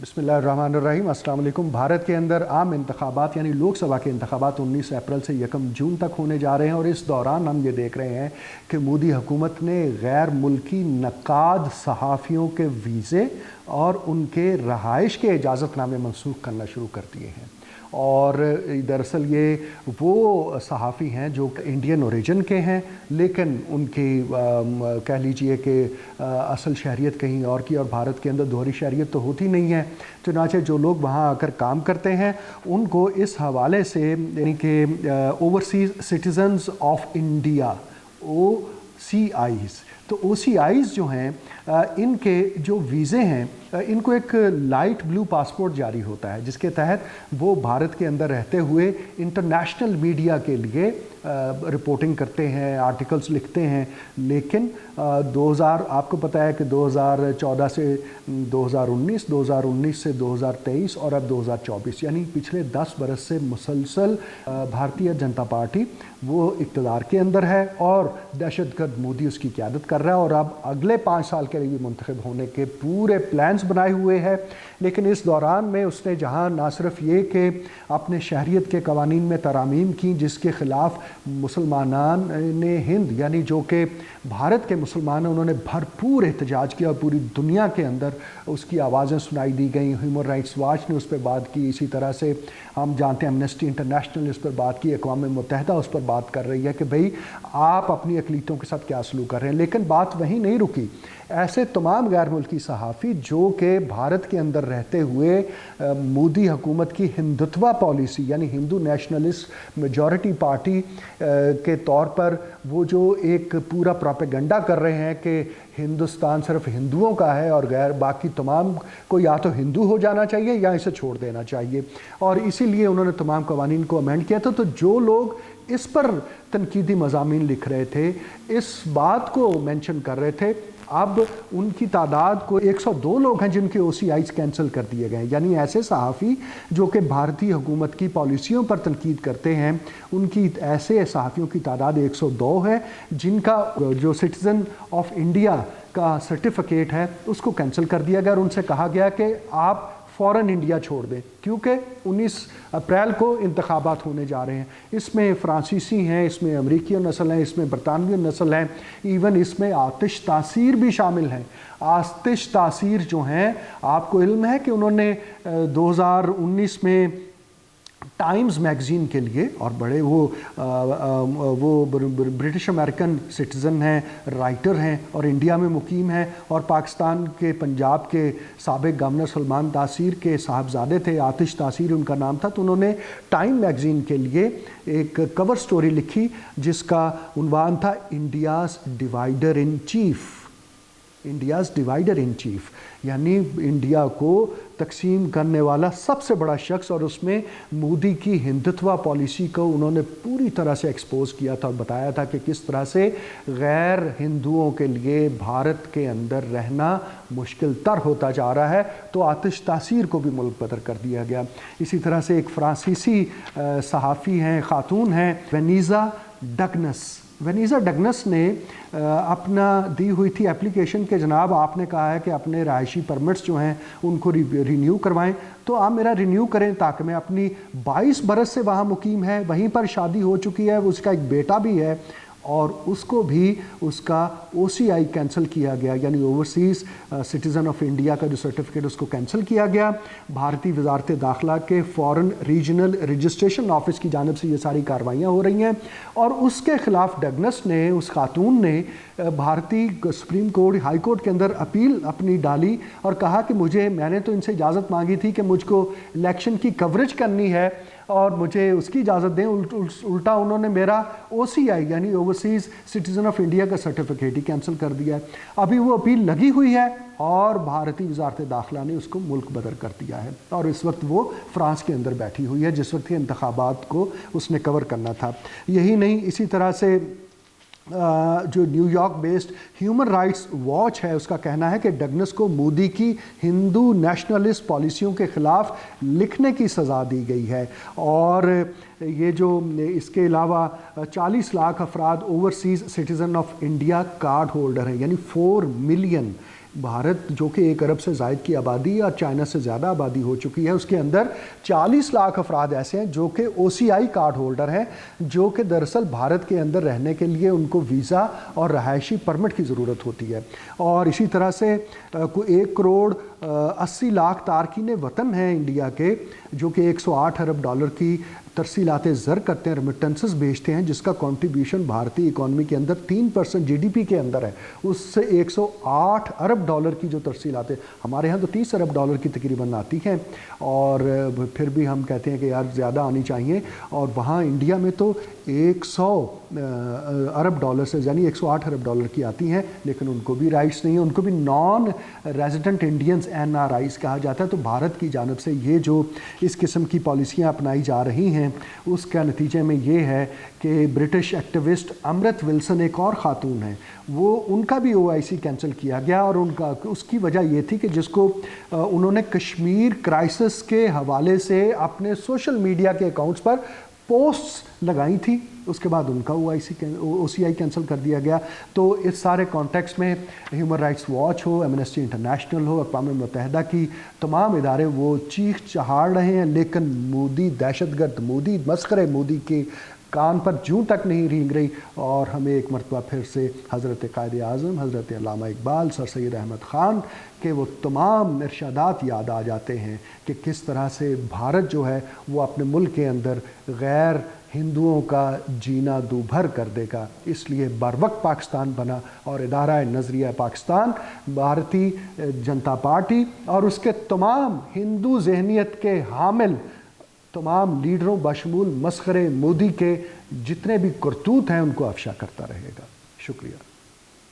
बिस्मिल्लाहिर्रहमानिर्रहीम। अस्सलाम वालेकुम। भारत के अंदर आम इंतखाबात यानी लोकसभा के इंतखाबात 19 अप्रैल से 1 जून तक होने जा रहे हैं और इस दौरान हम ये देख रहे हैं कि मोदी हुकूमत ने गैर मुल्की नक़ाद सहाफ़ियों के वीज़े और उनके रहाइश के इजाज़तनामे मनसूख करना शुरू कर दिए हैं। और दरअसल ये वो सहाफ़ी हैं जो इंडियन ओरिजिन के हैं, लेकिन उनकी कह लीजिए कि असल शहरियत कहीं और की, और भारत के अंदर दोहरी शहरियत तो होती नहीं है। चुनांचे जो लोग वहाँ आकर काम करते हैं उनको इस हवाले से यानी कि overseas citizens of India OCIs, तो OCIs जो हैं इनके जो वीज़े हैं इनको एक लाइट ब्लू पासपोर्ट जारी होता है जिसके तहत वो भारत के अंदर रहते हुए इंटरनेशनल मीडिया के लिए रिपोर्टिंग करते हैं, आर्टिकल्स लिखते हैं। लेकिन 2000 आपको पता है कि 2014 से 2019, 2019 से 2023 और अब 2024 यानी पिछले 10 बरस से मुसलसल भारतीय जनता पार्टी वो इक़्तिदार के अंदर है और दहशतगर्द मोदी उसकी क़यादत कर रहा है और अब अगले 5 साल के लिए मुंतखब होने के पूरे प्लान्स बनाए हुए हैं। लेकिन इस दौरान में उसने जहां ना सिर्फ ये कि अपने शहरियत के कवानीन में तरामीम की जिसके ख़िलाफ़ मुसलमानान ने हिंद यानी जो कि भारत के मुसलमान हैं उन्होंने भरपूर एहतजाज किया और पूरी दुनिया के अंदर उसकी आवाज़ें सुनाई दी गई। ह्यूमन राइट्स वॉच ने उस पर बात की, इसी तरह से हम जानते हैं एमनेस्टी इंटरनेशनल ने उस पर बात की, अक़वाम मुत्तहिदा उस पर बात कर रही है कि भाई आप अपनी अक़लीतों के साथ क्या सलूक कर रहे हैं। लेकिन बात वहीं नहीं रुकी। ऐसे तमाम गैर मुल्की सहाफ़ी जो कि भारत के अंदर रहते हुए मोदी हुकूमत की हिंदुत्वा पॉलिसी यानी हिंदू नेशनलिस्ट मेजॉरिटी पार्टी के तौर पर वो जो एक पूरा प्रोपेगेंडा कर रहे हैं कि हिंदुस्तान सिर्फ हिंदुओं का है और गैर बाकी तमाम को या तो हिंदू हो जाना चाहिए या इसे छोड़ देना चाहिए, और इसीलिए उन्होंने तमाम कवानीन को अमेंड किया था। तो जो लोग इस पर तनकीदी मज़ामीन लिख रहे थे, इस बात को मेंशन कर रहे थे, अब उनकी तादाद को 102 लोग हैं जिनके OCIs कैंसिल कर दिए गए हैं। यानी ऐसे सहाफ़ी जो कि भारतीय हुकूमत की पॉलिसियों पर तनकीद करते हैं उनकी ऐसे सहाफ़ियों की तादाद 102 है जिनका जो सिटीज़न ऑफ इंडिया का सर्टिफिकेट है उसको कैंसिल कर दिया गया और उनसे कहा गया कि आप फ़ौरन इंडिया छोड़ दें क्योंकि 19 अप्रैल को इंतखाबात होने जा रहे हैं। इसमें फ़्रांसीसी हैं, इसमें अमरीकी नस्ल हैं, इसमें बरतानवी नस्ल हैं, इवन इसमें आतिश तासीर भी शामिल हैं। आतिश तासीर जो हैं, आपको इल्म है कि उन्होंने 2019 में टाइम्स मैगज़ीन के लिए, और बड़े वो ब्रिटिश अमेरिकन सिटीज़न हैं, राइटर हैं और इंडिया में मुकीम हैं, और पाकिस्तान के पंजाब के साबिक़ गवर्नर सलमान तासीर के साहबजादे थे, आतिश तासीर उनका नाम था। तो उन्होंने टाइम मैगज़ीन के लिए एक कवर स्टोरी लिखी जिसका उन्वान था India's divider in chief. India's divider in chief यानी इंडिया को तकसीम करने वाला सबसे बड़ा शख्स, और उसमें मोदी की हिंदुत्वा पॉलिसी को उन्होंने पूरी तरह से एक्सपोज किया था और बताया था कि किस तरह से गैर हिंदुओं के लिए भारत के अंदर रहना मुश्किल तर होता जा रहा है। तो आतिश तासीर को भी मुल्क बदर कर दिया गया। इसी तरह से एक फ़्रांसीसी सहाफ़ी हैं, ख़ातून हैं, वेनीज़ा डगनस ने अपना दी हुई थी एप्लीकेशन के जनाब आपने कहा है कि अपने रहायशी परमिट्स जो हैं उनको रिन्यू करवाएं, तो आप मेरा रिन्यू करें ताकि मैं अपनी 22 बरस से वहाँ मुकीम है, वहीं पर शादी हो चुकी है, उसका एक बेटा भी है, और उसको भी उसका OCI कैंसिल किया गया यानी ओवरसीज़ सिटीज़न ऑफ इंडिया का जो सर्टिफिकेट उसको कैंसिल किया गया। भारतीय वजारत दाखिला के फ़ॉरेन रीजनल रजिस्ट्रेशन ऑफिस की जानिब से ये सारी कार्रवाइयाँ हो रही हैं और उसके ख़िलाफ़ डगनस ने, उस खातून ने भारतीय सुप्रीम कोर्ट, हाई कोर्ट के अंदर अपील अपनी डाली और कहा कि मैंने तो इनसे इजाज़त मांगी थी कि मुझको इलेक्शन की कवरेज करनी है और मुझे उसकी इजाज़त दें, उल्टा उन्होंने मेरा OCI यानी ओवरसीज़ सिटीज़न ऑफ इंडिया का सर्टिफिकेट ही कैंसिल कर दिया है। अभी वो अपील लगी हुई है और भारतीय वजारत दाखिला ने उसको मुल्क बदर कर दिया है और इस वक्त वो फ्रांस के अंदर बैठी हुई है जिस वक्त के इंतखाबात को उसने कवर करना था। यही नहीं, इसी तरह से जो New York based human rights watch है उसका कहना है कि डगनस को मोदी की हिंदू नेशनलिस्ट पॉलिसियों के ख़िलाफ़ लिखने की सज़ा दी गई है। और ये जो इसके अलावा 40 लाख अफराद overseas citizen of India card holder हैं यानी 4 मिलियन भारत जो कि 1 अरब से ज़ायद की आबादी और चाइना से ज़्यादा आबादी हो चुकी है, उसके अंदर 40 लाख अफराद ऐसे हैं जो कि OCI कार्ड होल्डर हैं, जो कि दरअसल भारत के अंदर रहने के लिए उनको वीज़ा और रहायशी परमिट की ज़रूरत होती है। और इसी तरह से 1 करोड़ 80 लाख तारकीन वतन हैं इंडिया के, जो कि 108 अरब डॉलर की तरसीलात ज़र करते हैं, रेमिटेंसेस भेजते हैं, जिसका कंट्रीब्यूशन भारतीय इकॉनमी के अंदर 3% GDP के अंदर है। उससे 108 अरब डॉलर की जो तरसीलातें, हमारे यहाँ तो 30 अरब डॉलर की तकरीबन आती हैं, और फिर भी हम कहते हैं कि यार ज़्यादा आनी चाहिए। और वहाँ इंडिया में तो 100 अरब डॉलर से, यानी 108 अरब डॉलर की आती हैं, लेकिन उनको भी राइट्स नहीं है, उनको भी नॉन रेजिडेंट इंडियंस NRIs कहा जाता है। तो भारत की जानब से ये जो इस किस्म की पॉलिसियाँ अपनाई जा रही हैं, उसका नतीजे में ये है कि ब्रिटिश एक्टिविस्ट अमृत विल्सन, एक और ख़ातून है, वो उनका भी OIC कैंसिल किया गया, और उनका उसकी वजह ये थी कि जिसको उन्होंने कश्मीर क्राइसिस के हवाले से अपने सोशल मीडिया के अकाउंट्स पर पोस्ट्स लगाई थी, उसके बाद उनका OCI कैंसिल कर दिया गया। तो इस सारे कॉन्टेक्स्ट में ह्यूमन राइट्स वॉच हो, एमनेस्टी इंटरनेशनल हो, अक़वाम मुत्तहिदा की तमाम इदारे वो चीख चहाड़ रहे हैं, लेकिन मोदी दहशतगर्द मोदी, मस्खरे मोदी के कान पर जूं तक नहीं रेंग रही। और हमें एक मरतबा फिर से हज़रत कायद आज़म, हज़रत अल्लामा इकबाल, सर सैयद अहमद ख़ान के वो तमाम इरशादात याद आ जाते हैं कि किस तरह से भारत जो है वो अपने मुल्क के अंदर गैर हिंदुओं का जीना दूभर कर देगा। इसलिए बरवक्त पाकिस्तान बना, और इदारा नज़रिया पाकिस्तान, भारतीय जनता पार्टी और उसके तमाम हिंदू जहनीत के हामिल तमाम लीडरों बशमूल मस्खरे मोदी के जितने भी करतूत हैं उनको अफशा करता रहेगा। शुक्रिया।